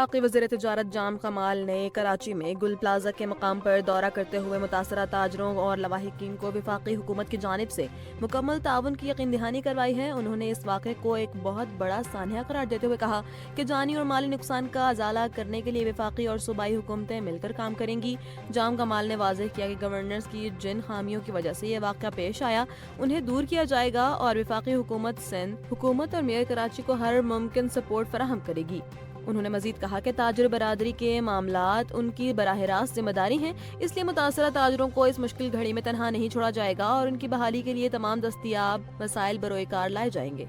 وفاقی وزیر تجارت جام کمال نے کراچی میں گل پلازا کے مقام پر دورہ کرتے ہوئے متاثرہ تاجروں اور لواحقین کو وفاقی حکومت کی جانب سے مکمل تعاون کی یقین دہانی کروائی ہے۔ انہوں نے اس واقعے کو ایک بہت بڑا سانحہ قرار دیتے ہوئے کہا کہ جانی اور مالی نقصان کا ازالہ کرنے کے لیے وفاقی اور صوبائی حکومتیں مل کر کام کریں گی۔ جام کمال نے واضح کیا کہ گورننس کی جن خامیوں کی وجہ سے یہ واقعہ پیش آیا انہیں دور کیا جائے گا اور وفاقی حکومت سندھ حکومت اور میئر کراچی کو ہر ممکن سپورٹ فراہم کرے گی۔ انہوں نے مزید کہا کہ تاجر برادری کے معاملات ان کی براہ راست ذمہ داری ہیں، اس لیے متاثرہ تاجروں کو اس مشکل گھڑی میں تنہا نہیں چھوڑا جائے گا اور ان کی بحالی کے لیے تمام دستیاب وسائل بروئے کار لائے جائیں گے۔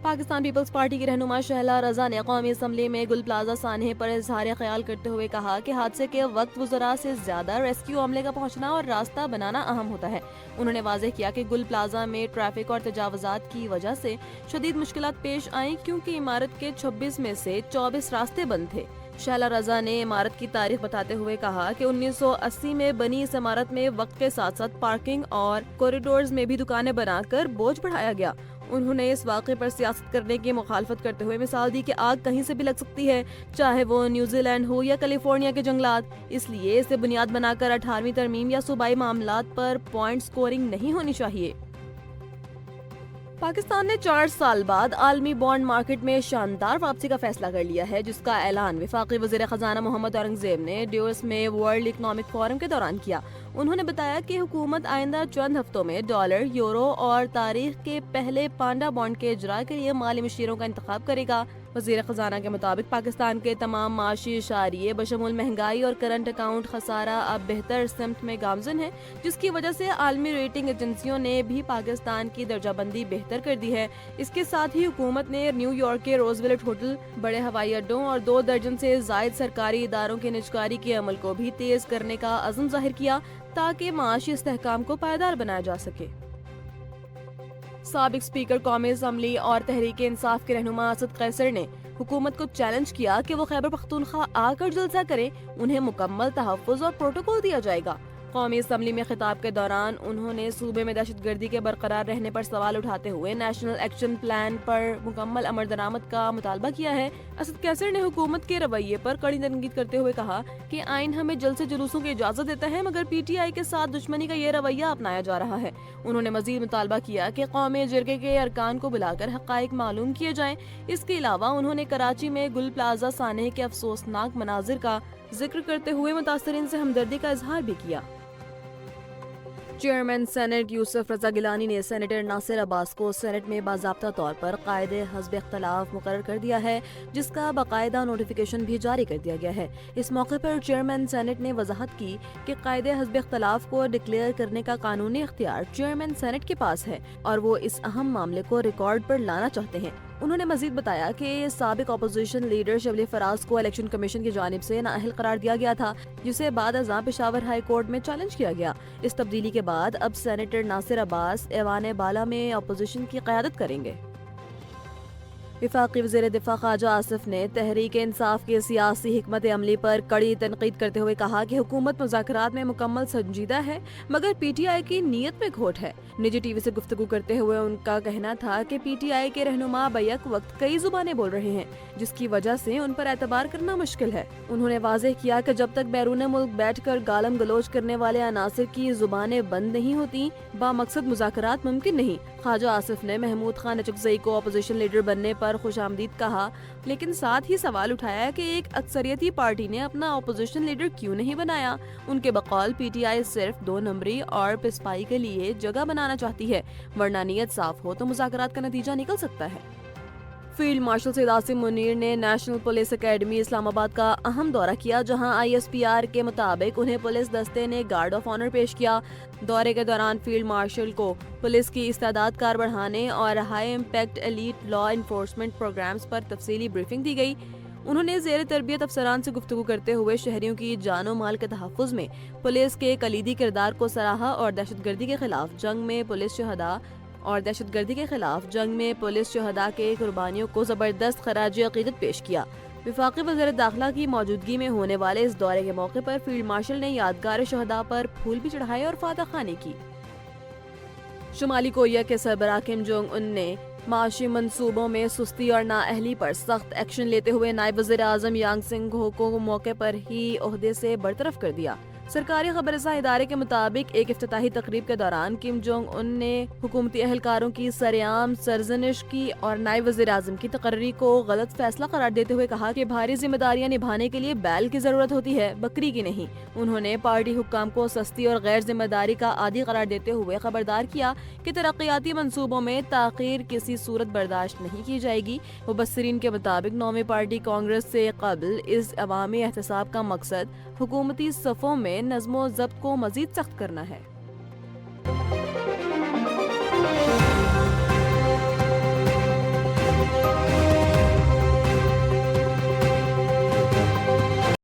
پاکستان پیپلز پارٹی کی رہنما شہلا رضا نے قومی اسمبلی میں گل پلازا سانحے پر اظہار خیال کرتے ہوئے کہا کہ حادثے کے وقت وزراء سے زیادہ ریسکیو عملے کا پہنچنا اور راستہ بنانا اہم ہوتا ہے۔ انہوں نے واضح کیا کہ گل پلازا میں ٹریفک اور تجاوزات کی وجہ سے شدید مشکلات پیش آئیں کیونکہ عمارت کے 26 میں سے 24 راستے بند تھے۔ شہلا رضا نے عمارت کی تاریخ بتاتے ہوئے کہا کہ 1980 میں بنی اس عمارت میں وقت کے ساتھ ساتھ پارکنگ اور کوریڈورز میں بھی دکانیں بنا کر بوجھ بڑھایا گیا۔ انہوں نے اس واقعے پر سیاست کرنے کی مخالفت کرتے ہوئے مثال دی کہ آگ کہیں سے بھی لگ سکتی ہے، چاہے وہ نیوزی لینڈ ہو یا کیلیفورنیا کے جنگلات، اس لیے اسے بنیاد بنا کر 18ویں ترمیم یا صوبائی معاملات پر پوائنٹ سکورنگ نہیں ہونی چاہیے۔ پاکستان نے 4 سال بعد عالمی بانڈ مارکیٹ میں شاندار واپسی کا فیصلہ کر لیا ہے، جس کا اعلان وفاقی وزیر خزانہ محمد اورنگزیب نے ڈیوس میں ورلڈ اکنامک فورم کے دوران کیا۔ انہوں نے بتایا کہ حکومت آئندہ چند ہفتوں میں ڈالر، یورو اور تاریخ کے پہلے پانڈا بانڈ کے اجراء کے لیے مالی مشیروں کا انتخاب کرے گا۔ وزیر خزانہ کے مطابق پاکستان کے تمام معاشی اشاریے بشمول مہنگائی اور کرنٹ اکاؤنٹ خسارہ اب بہتر سمت میں گامزن ہے، جس کی وجہ سے عالمی ریٹنگ ایجنسیوں نے بھی پاکستان کی درجہ بندی بہتر کر دی ہے۔ اس کے ساتھ ہی حکومت نے نیو یارک کے روزویلٹ ہوٹل، بڑے ہوائی اڈوں اور 2 درجن سے زائد سرکاری اداروں کے نجکاری کے عمل کو بھی تیز کرنے کا عزم ظاہر کیا تاکہ معاشی استحکام کو پائیدار بنایا جا سکے۔ سابق اسپیکر قومی اسمبلی اور تحریک انصاف کے رہنما اسد قیصر نے حکومت کو چیلنج کیا کہ وہ خیبر پختونخوا آ کر جلسہ کرے، انہیں مکمل تحفظ اور پروٹوکول دیا جائے گا۔ قومی اسمبلی میں خطاب کے دوران انہوں نے صوبے میں دہشت گردی کے برقرار رہنے پر سوال اٹھاتے ہوئے نیشنل ایکشن پلان پر مکمل عمل درآمد کا مطالبہ کیا ہے۔ اسد قیصر نے حکومت کے رویے پر کڑی تنقید کرتے ہوئے کہا کہ آئین ہمیں جلسے جلوسوں کی اجازت دیتا ہے، مگر پی ٹی آئی کے ساتھ دشمنی کا یہ رویہ اپنایا جا رہا ہے۔ انہوں نے مزید مطالبہ کیا کہ قومی جرگے کے ارکان کو بلا کر حقائق معلوم کیے جائیں۔ اس کے علاوہ انہوں نے کراچی میں گل پلازا سانحے کے افسوسناک مناظر کا ذکر کرتے ہوئے متاثرین سے ہمدردی کا اظہار بھی کیا۔ چیئرمین سینٹ یوسف رضا گیلانی نے سینیٹر ناصر عباس کو سینٹ میں باضابطہ طور پر قائد حزب اختلاف مقرر کر دیا ہے، جس کا باقاعدہ نوٹیفیکیشن بھی جاری کر دیا گیا ہے۔ اس موقع پر چیئرمین سینٹ نے وضاحت کی کہ قائد حزب اختلاف کو ڈکلیئر کرنے کا قانونی اختیار چیئرمین سینٹ کے پاس ہے اور وہ اس اہم معاملے کو ریکارڈ پر لانا چاہتے ہیں۔ انہوں نے مزید بتایا کہ سابق اپوزیشن لیڈر شبلی فراز کو الیکشن کمیشن کی جانب سے نااہل قرار دیا گیا تھا، جسے بعد ازاں پشاور ہائی کورٹ میں چیلنج کیا گیا۔ اس تبدیلی کے بعد اب سینیٹر ناصر عباس ایوان بالا میں اپوزیشن کی قیادت کریں گے۔ وفاقی وزیر دفاع خواجہ آصف نے تحریک انصاف کی سیاسی حکمت عملی پر کڑی تنقید کرتے ہوئے کہا کہ حکومت مذاکرات میں مکمل سنجیدہ ہے، مگر پی ٹی آئی کی نیت میں کھوٹ ہے۔ نجی ٹی وی سے گفتگو کرتے ہوئے ان کا کہنا تھا کہ پی ٹی آئی کے رہنما بیک وقت کئی زبانیں بول رہے ہیں، جس کی وجہ سے ان پر اعتبار کرنا مشکل ہے۔ انہوں نے واضح کیا کہ جب تک بیرون ملک بیٹھ کر گالم گلوچ کرنے والے عناصر کی زبانیں بند نہیں ہوتی، بامقصد مذاکرات ممکن نہیں۔ خواجہ آصف نے محمود خان اچکزئی کو اپوزیشن لیڈر بننے پر خوش آمدید کہا، لیکن ساتھ ہی سوال اٹھایا کہ ایک اکثریتی پارٹی نے اپنا اپوزیشن لیڈر کیوں نہیں بنایا۔ ان کے بقول پی ٹی آئی صرف 2 نمبری اور پسپائی کے لیے جگہ بنانا چاہتی ہے، ورنہ نیت صاف ہو تو مذاکرات کا نتیجہ نکل سکتا ہے۔ فیلڈ مارشل سید عاصم منیر نے نیشنل پولیس اکیڈمی اسلام آباد کا اہم دورہ کیا، جہاں آئی ایس پی آر کے مطابق انہیں پولیس دستے نے گارڈ آف آنر پیش کیا۔ دورے کے دوران فیلڈ مارشل کو پولیس کی استعداد کار بڑھانے اور high impact elite law enforcement programmes پر تفصیلی بریفنگ دی گئی۔ انہوں نے زیر تربیت افسران سے گفتگو کرتے ہوئے شہریوں کی جان و مال کے تحفظ میں پولیس کے کلیدی کردار کو سراہا اور دہشت گردی کے خلاف جنگ میں پولیس شہداء کے قربانیوں کو زبردست خراج عقیدت پیش کیا۔ وفاقی وزیر داخلہ کی موجودگی میں ہونے والے اس دورے کے موقع پر فیلڈ مارشل نے یادگار شہداء پر پھول بھی چڑھائے اور فاتح خوانی کی۔ شمالی کوریا کے سربراہ کم جونگ ان نے معاشی منصوبوں میں سستی اور نااہلی پر سخت ایکشن لیتے ہوئے نائب وزیر اعظم یانگ سنگ ہو کو موقع پر ہی عہدے سے برطرف کر دیا۔ سرکاری خبر رساں ادارے کے مطابق ایک افتتاحی تقریب کے دوران کم جونگ ان نے حکومتی اہلکاروں کی سرعام سرزنش کی اور نائب وزیر اعظم کی تقرری کو غلط فیصلہ قرار دیتے ہوئے کہا کہ بھاری ذمہ داریاں نبھانے کے لیے بیل کی ضرورت ہوتی ہے، بکری کی نہیں۔ انہوں نے پارٹی حکام کو سستی اور غیر ذمہ داری کا عادی قرار دیتے ہوئے خبردار کیا کہ ترقیاتی منصوبوں میں تاخیر کسی صورت برداشت نہیں کی جائے گی۔ مبصرین کے مطابق نویں پارٹی کانگریس سے قبل اس عوامی احتساب کا مقصد حکومتی صفوں میں نظم و ضبط کو مزید سخت کرنا ہے۔